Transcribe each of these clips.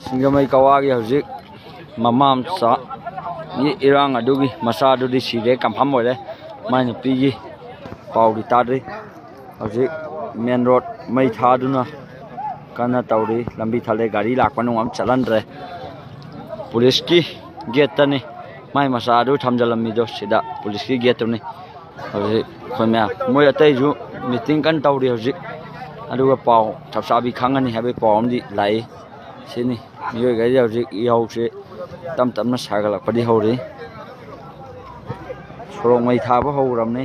Singamay kawagi hauzik mamam sa ni irang adugi masa adudi sire kampham oire mai nupigi paudi tadri hauzik main road mai thaduna kana tauri lambi thale gari lakpa nungam chalandre police ki gate tani mai masa adu thamjalami do sida police ki gate ni hauzik khomya moi atai ju meeting kan tauri hauzik aduga pau thapsabi khangani habe pau amdi lai sini mioi gai hauzik ihau se tam tamna sagalakpadi hori sorong mai thaba hauramni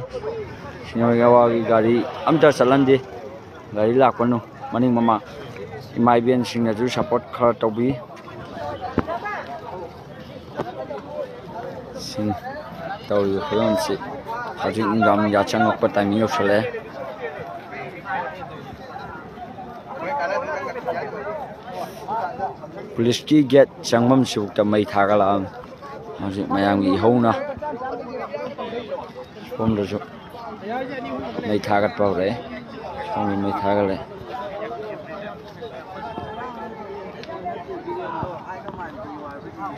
sinoi gawagi gari amta chalandi gari lakpanu maning mama imai ben singna ju support khara tobi sing tawi khon si hauzik ngam ya changok pa time yo chale police ki gate changmam suk ta mai thagala hauzik mayang gi hona pom do jo mai thagat pawre song mai thagale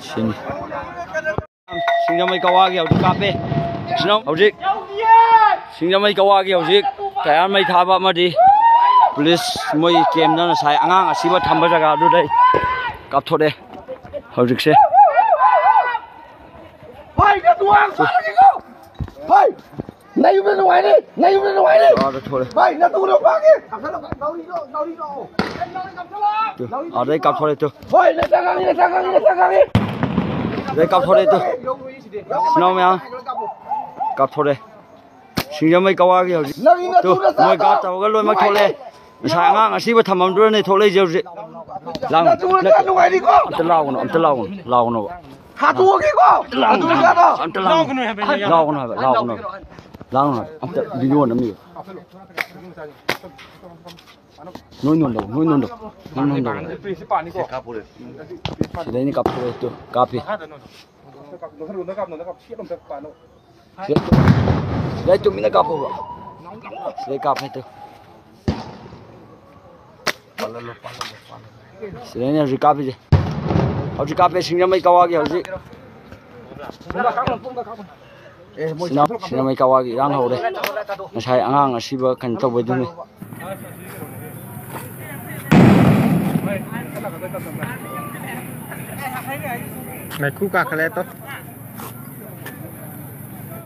sin singamai kawagi hauzik kape sino hauzik singamai kawagi hauzik kaya mai thaba madi police moi kem na sai angang asiba thamba jaga du dai kap thode hauzik se hoi ka tuang ni ko hoi nay yu bên ngoài đi nay yu bên ngoài đi hoi na tu đâu qua kia đâu đi ở đây cặp thode tu hoi na sang đi đây cặp thode tu nào mẹ cặp thode singamai kawagi hauzik tu moi ka taw ga loi mak thole sai angang asiba thamam du nei thole je lang na tu ngoài đi ko am ta law no ha tu kia ko tu ka đó am ta law no am ta video na mi noi non do sini ni kap tu kapi đây tụi mình đã cặp rồi đây cặp hay tu sini ni cặp gì hauzik cặp singamai kawagi hauzik singamai kawagi rang hau đây sai angang asiba kan to bai dumi này khu cả cái to